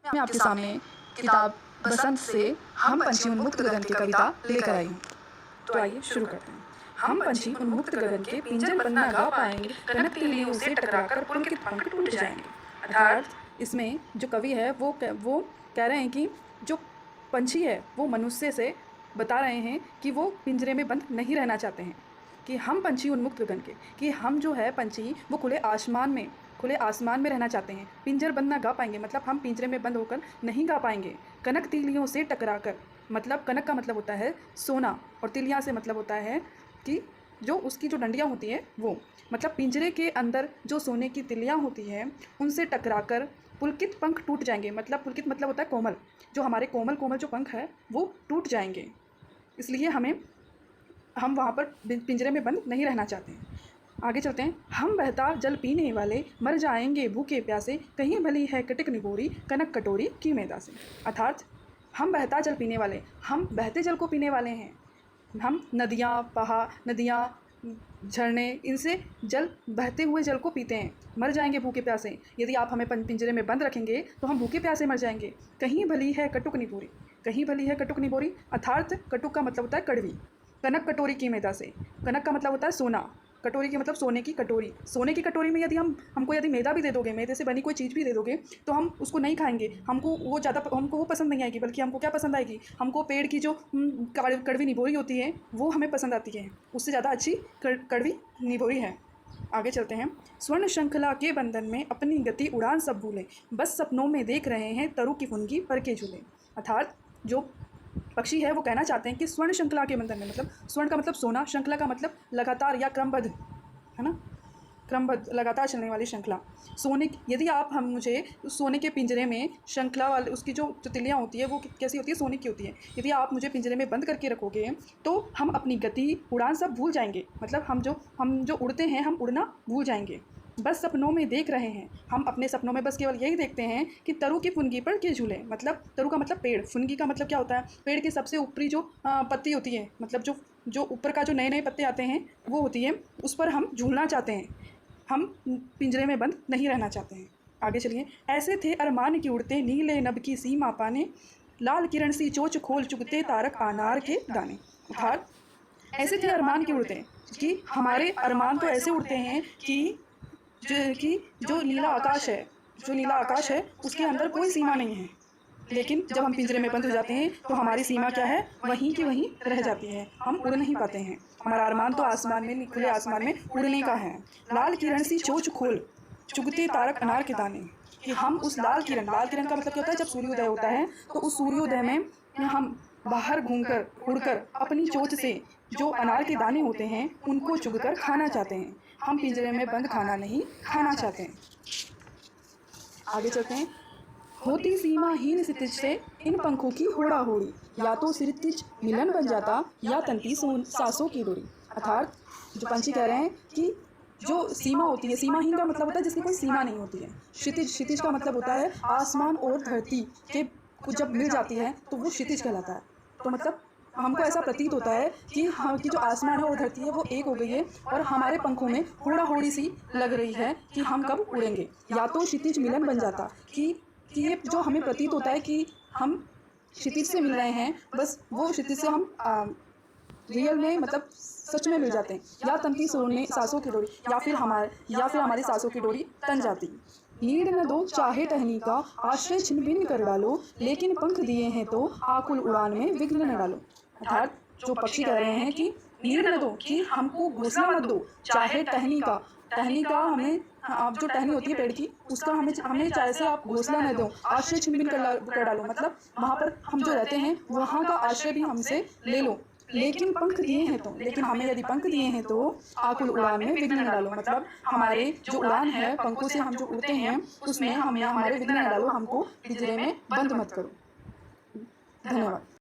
मैं आपके सामने किताब बसंत से हम पंछी उन्मुक्त गगन की कविता लेकर आई हूँ। तो आइए शुरू करते हैं। हम पंछी उन्मुक्त गगन के पिंजर बंद ना गा पाएंगे, कनक तितलियों से टकराकर पुलकित पंख टूट जाएंगे। अर्थात इसमें जो कवि है वो कह रहे हैं कि जो पंछी है वो मनुष्य से बता रहे हैं कि वो पिंजरे में बंद नहीं रहना चाहते हैं, कि हम पंछी उन्मुक्त गगन के, कि हम जो है पंछी वो खुले आसमान में रहना चाहते हैं। पिंजर बंद ना गा पाएंगे मतलब हम पिंजरे में बंद होकर नहीं गा पाएंगे। कनक तितलियों से टकराकर, मतलब कनक का मतलब होता है सोना और तिलियाँ से मतलब होता है कि जो उसकी जो डंडियाँ होती हैं वो, मतलब पिंजरे के अंदर जो सोने की तिलियाँ होती हैं उनसे टकराकर पुलकित पंख टूट जाएंगे। मतलब पुलकित मतलब होता है कोमल, जो हमारे कोमल कोमल जो पंख है वो टूट जाएंगे। इसलिए हम वहाँ पर पिंजरे में बंद नहीं रहना चाहते हैं। आगे चलते हैं। हम बहता जल पीने वाले मर जाएंगे भूखे प्यासे, कहीं भली है कटिक निगोरी कनक कटोरी की मैदा से। अर्थात हम बहता जल पीने वाले, हम बहते जल को पीने वाले हैं। हम नदियाँ झरने, इनसे जल, बहते हुए जल को पीते हैं। मर जाएंगे भूखे प्यासे, यदि आप हमें पिंजरे में बंद रखेंगे तो हम भूखे प्यासे मर जाएंगे। कहीं भली है कटुक निबोरी, कहीं भली है कटुक निबोरी अर्थात कटुक का मतलब होता है कड़वी। कनक कटोरी की मैदा से, कनक का मतलब होता है सोना, कटोरी की मतलब सोने की कटोरी। सोने की कटोरी में यदि हमको यदि मैदा भी दे दोगे, मैदे से बनी कोई चीज़ भी दे दोगे तो हम उसको नहीं खाएंगे। हमको वो पसंद नहीं आएगी, बल्कि हमको क्या पसंद आएगी, हमको पेड़ की जो कड़वी निबोरी होती है वो हमें पसंद आती है। उससे ज़्यादा अच्छी कड़वी निबोरी है। आगे चलते हैं। स्वर्ण श्रृंखला के बंधन में अपनी गति उड़ान सब भूले, बस सपनों में देख रहे हैं तरु की फुनगी पर के झूले। अर्थात जो पक्षी है वो कहना चाहते हैं कि स्वर्ण श्रृंखला के बंधन में, मतलब स्वर्ण का मतलब सोना, श्रृंखला का मतलब लगातार या क्रमबद्ध, है ना, क्रमबद्ध लगातार चलने वाली श्रृंखला। सोने, यदि आप मुझे सोने के पिंजरे में श्रृंखला वाले उसकी जो तितलियाँ होती है वो कैसी होती है, सोने की होती है। यदि आप मुझे पिंजरे में बंद करके रखोगे तो हम अपनी गति उड़ान सब भूल जाएंगे, मतलब हम जो उड़ते हैं हम उड़ना भूल जाएंगे। बस सपनों में देख रहे हैं, हम अपने सपनों में बस केवल यही देखते हैं कि तरु की फुनगी पर के झूले। मतलब तरु का मतलब पेड़, फुनगी का मतलब क्या होता है, पेड़ की सबसे ऊपरी जो पत्ती होती है, मतलब जो ऊपर का जो नए नए पत्ते आते हैं वो होती है, उस पर हम झूलना चाहते हैं। हम पिंजरे में बंद नहीं रहना चाहते हैं। आगे चलिए। ऐसे थे अरमान की उड़ते नीले नभ की सीमा पाने, लाल किरण सी चोच खोल चुगते तारक अनार के दाने। अर्थात ऐसे थे अरमान की उड़ते कि हमारे अरमान तो ऐसे उड़ते हैं कि जो नीला आकाश है उसके अंदर कोई सीमा नहीं है। लेकिन जब हम पिंजरे में बंद हो जाते हैं तो हमारी सीमा क्या है, वहीं की वहीं रह जाती है, हम उड़ नहीं पाते हैं। हमारा अरमान तो आसमान में, खुले आसमान में उड़ने का है। लाल किरण सी चोच खोल चुगते तारक अनार के दाने, कि हम उस लाल किरण का मतलब क्या होता है, जब सूर्योदय होता है तो उस सूर्योदय में हम बाहर घूमकर उड़कर अपनी चोंच से जो अनार के दाने होते हैं उनको चुगकर खाना चाहते हैं। हम पिंजरे में बंद खाना नहीं खाना चाहते हैं। आगे चलते हैं। होती सीमाहीन क्षितिज से इन पंखों की होड़ा होड़ी, या तो क्षितिज मिलन बन जाता या तनती सांसों की डोरी। अर्थात जो पंछी कह रहे हैं कि जो सीमा होती है, सीमाहीन का मतलब होता है जिसकी कोई सीमा नहीं होती है। क्षितिज का मतलब होता है आसमान और धरती के जब मिल जाती है तो वो क्षितिज कहलाता है। तो मतलब हमको ऐसा प्रतीत होता है कि कि जो आसमान है और धरती है वो एक हो गई है और हमारे पंखों में होड़ा होड़ी सी लग रही है कि हम कब उड़ेंगे। या तो क्षितिज मिलन बन जाता, कि ये जो हमें प्रतीत होता है कि हम क्षितिज से मिल रहे हैं, बस वो क्षितिज से हम रियल में, मतलब सच में मिल जाते हैं। या तनती सांसों की डोरी, या फिर हमारी सांसों की डोरी तन जाती। नीड न दो चाहे टहनी का आश्रय छिन्न भिन्न कर डालो, लेकिन पंख दिए हैं तो आकुल उड़ान में विघ्न न डालो। अर्थात जो पक्षी कह रहे हैं कि नीड न दो, कि हमको घोंसला मत दो, चाहे टहनी का हमें, आप जो टहनी होती है पेड़ की उसका हमें चाहे से आप घोंसला न दो, आश्रय छिन्न भिन्न कर डालो, मतलब वहाँ पर हम जो रहते हैं वहाँ का आश्रय भी हमसे ले लो, लेकिन पंख दिए हैं तो, लेकिन हमें यदि पंख दिए हैं तो आकुल उड़ान में विघ्न न डालो, मतलब हमारे जो उड़ान है पंखों से हम जो उड़ते हैं उसमें हमें हमारे विघ्न न डालो, हमको पिंजरे में बंद मत करो। धन्यवाद।